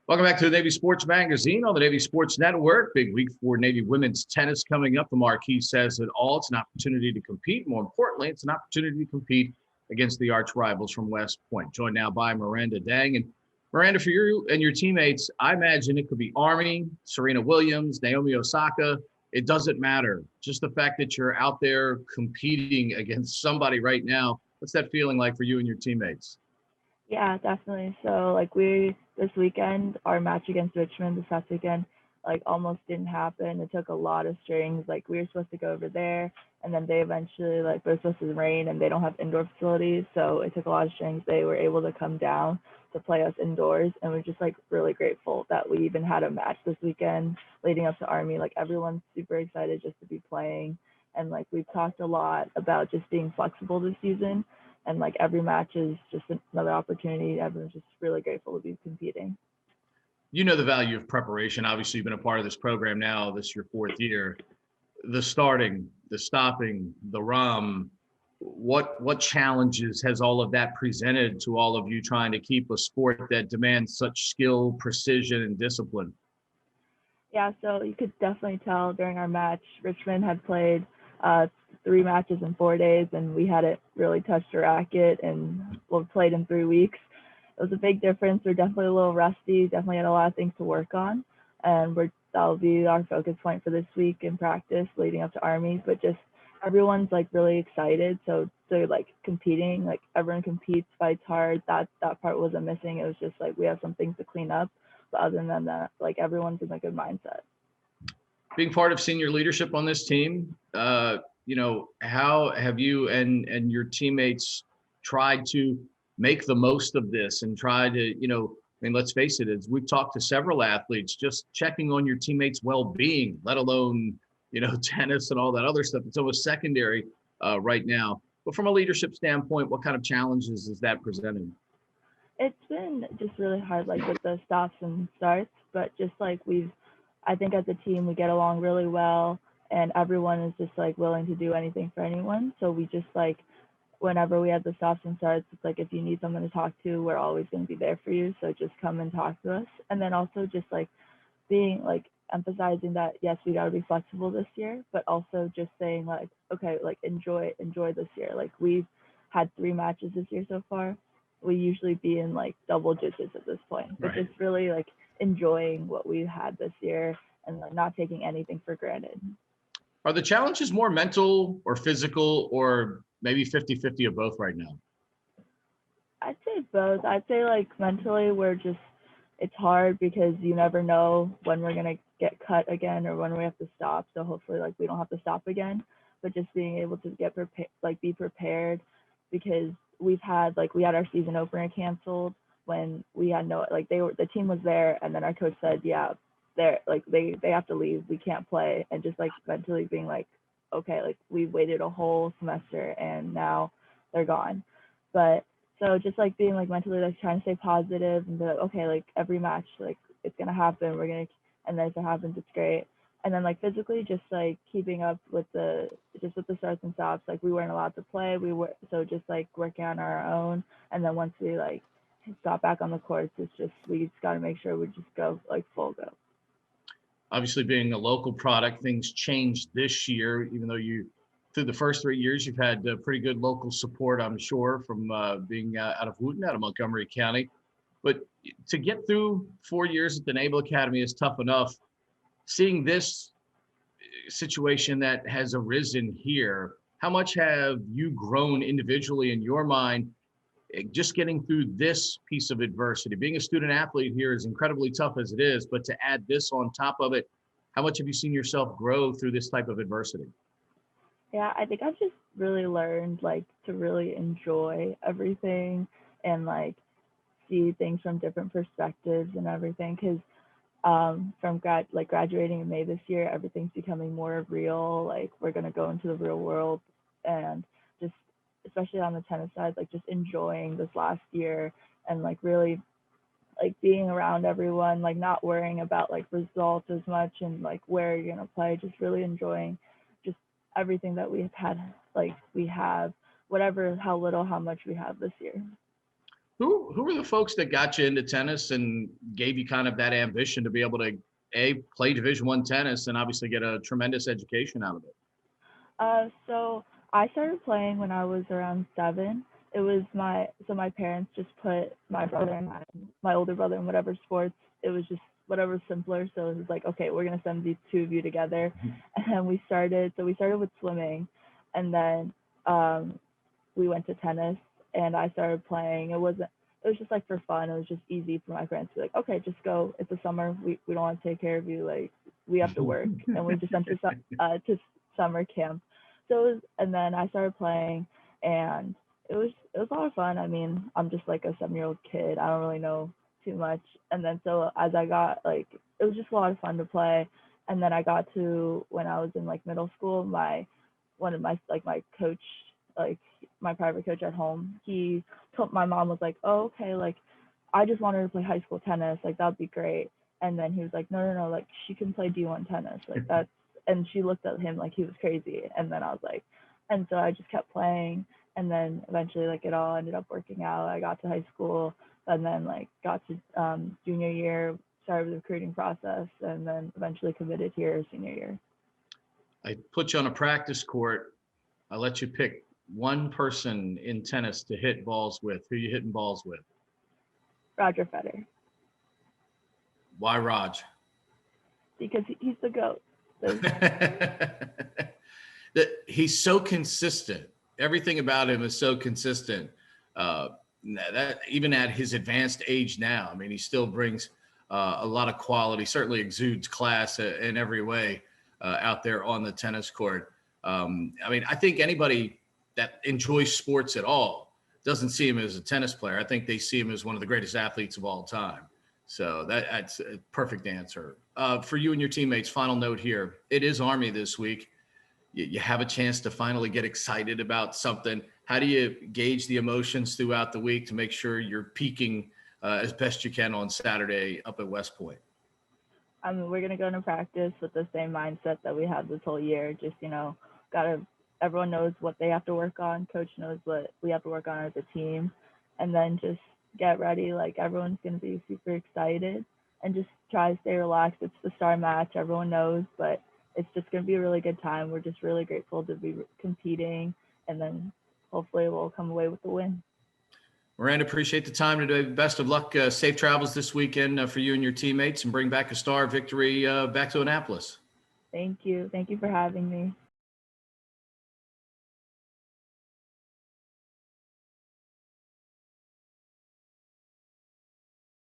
Welcome back to the Navy Sports Magazine on the Navy Sports Network. Big week for Navy women's tennis coming up. The marquee says it all. It's an opportunity to compete. More importantly, it's an opportunity to compete against the arch rivals from West Point. Joined now by Miranda Deng. And Miranda, for you and your teammates, I imagine it could be Army, Serena Williams, Naomi Osaka. It doesn't matter. Just the fact that you're out there competing against somebody right now. What's that feeling like for you and your teammates? Yeah, definitely. So like we this weekend, our match against Richmond this past weekend, like almost didn't happen. It took a lot of strings. Like we were supposed to go over there, and then they eventually like it was supposed to rain, and they don't have indoor facilities, so it took a lot of strings. They were able to come down to play us indoors, and we're just like really grateful that we even had a match this weekend leading up to Army. Like everyone's super excited just to be playing, and like we've talked a lot about just being flexible this season and like every match is just another opportunity. Everyone's just really grateful to be competing. You know the value of preparation. Obviously, you've been a part of this program now. This is your fourth year. The starting, the stopping, the rum. What challenges has all of that presented to all of you trying to keep a sport that demands such skill, precision, and discipline? Yeah, so you could definitely tell during our match, Richmond had played uh, 3 matches in 4 days, and we hadn't really touched a racket, and we played in 3 weeks. It was a big difference. We're definitely a little rusty. Definitely had a lot of things to work on, and that'll be our focus point for this week in practice leading up to Army. But just everyone's like really excited, so they're like competing. Like everyone competes, fights hard. That part wasn't missing. It was just like we have some things to clean up, but other than that, like everyone's in a good mindset. Being part of senior leadership on this team, how have you and your teammates tried to make the most of this and try to, I mean, let's face it, as we've talked to several athletes, just checking on your teammates' well-being, let alone, tennis and all that other stuff. It's almost secondary right now. But from a leadership standpoint, what kind of challenges is that presenting? It's been just really hard, like with the stops and starts, but just like I think as a team, we get along really well, and everyone is just like willing to do anything for anyone. So we just like, whenever we have the stops and starts, it's like if you need someone to talk to, we're always going to be there for you. So just come and talk to us. And then also just like being like emphasizing that yes, we got to be flexible this year, but also just saying like, okay, like enjoy this year. Like we've had 3 matches this year so far. We usually be in like double digits at this point, but Right. just really like enjoying what we had this year and like not taking anything for granted. Are the challenges more mental or physical or maybe 50-50 of both right now? I'd say both. I'd say like mentally we're just it's hard because you never know when we're gonna get cut again or when we have to stop. So hopefully like we don't have to stop again. But just being able to get prepared, like be prepared, because we had our season opener canceled when we had no like the team was there and then our coach said yeah they have to leave, we can't play, and just like mentally being like okay, like we waited a whole semester and now they're gone. But so just like being like mentally like trying to stay positive and be like, okay, like every match, like it's gonna happen. And then if it happens, it's great. And then like physically, just like keeping up with the starts and stops. Like we weren't allowed to play. We were so just like working on our own. And then once we like got back on the courts, it's just we just got to make sure we just go like full go. Obviously, being a local product, things changed this year, even though through the first 3 years, you've had pretty good local support, I'm sure, from being out of Wooten, out of Montgomery County. But to get through 4 years at the Naval Academy is tough enough. Seeing this situation that has arisen here, how much have you grown individually in your mind just getting through this piece of adversity? Being a student athlete here is incredibly tough as it is, but to add this on top of it, how much have you seen yourself grow through this type of adversity? Yeah, I think I've just really learned like to really enjoy everything and like see things from different perspectives and everything. Because from graduating in May this year, everything's becoming more real. Like we're gonna go into the real world, and just especially on the tennis side, like just enjoying this last year and like really like being around everyone, like not worrying about like results as much and like where you're gonna play, just really enjoying just everything that we've had, like we have whatever how little how much we have this year. Who were the folks that got you into tennis and gave you kind of that ambition to be able to play Division I tennis and obviously get a tremendous education out of it? So I started playing when I was around 7. It was my parents just put my brother and my older brother in whatever sports. It was just whatever simpler. So it was like, okay, we're gonna send these two of you together, and then we started. So we started with swimming, and then we went to tennis, and I started playing. It was just like for fun. It was just easy for my friends to be like, okay, just go. It's the summer. We don't want to take care of you. Like we have to work, and we just went to summer camp. So it was, and then I started playing, and it was a lot of fun. I mean, I'm just like a 7-year-old kid. I don't really know too much. And then so as I got like, it was just a lot of fun to play. And then I got to when I was in like middle school, one of my like my coach, like my private coach at home, he told my mom was like, oh okay, like I just want her to play high school tennis, like that'd be great. And then he was like, no, like she can play D1 tennis, like that's. And she looked at him like he was crazy. And then I was like, and so I just kept playing. And then eventually like it all ended up working out. I got to high school and then like got to junior year, started the recruiting process, and then eventually committed here senior year. I put you on a practice court. I let you pick one person in tennis to hit balls with. Who you hitting balls with? Roger Federer. Why Raj? Because he's the GOAT. He's so consistent. Everything about him is so consistent. That even at his advanced age now, I mean, he still brings a lot of quality. Certainly exudes class in every way out there on the tennis court. I mean, I think anybody that enjoys sports at all doesn't see him as a tennis player. I think they see him as one of the greatest athletes of all time. So that's a perfect answer. For you and your teammates, final note here. It is Army this week. You have a chance to finally get excited about something. How do you gauge the emotions throughout the week to make sure you're peaking as best you can on Saturday up at West Point? I mean, we're going to go into practice with the same mindset that we had this whole year. Just, everyone knows what they have to work on. Coach knows what we have to work on as a team. And then just get ready. Like everyone's going to be super excited and just try to stay relaxed. It's the star match. Everyone knows, but it's just going to be a really good time. We're just really grateful to be competing, and then hopefully we'll come away with the win. Miranda, appreciate the time today. Best of luck. Safe travels this weekend for you and your teammates, and bring back a star victory back to Annapolis. Thank you. Thank you for having me.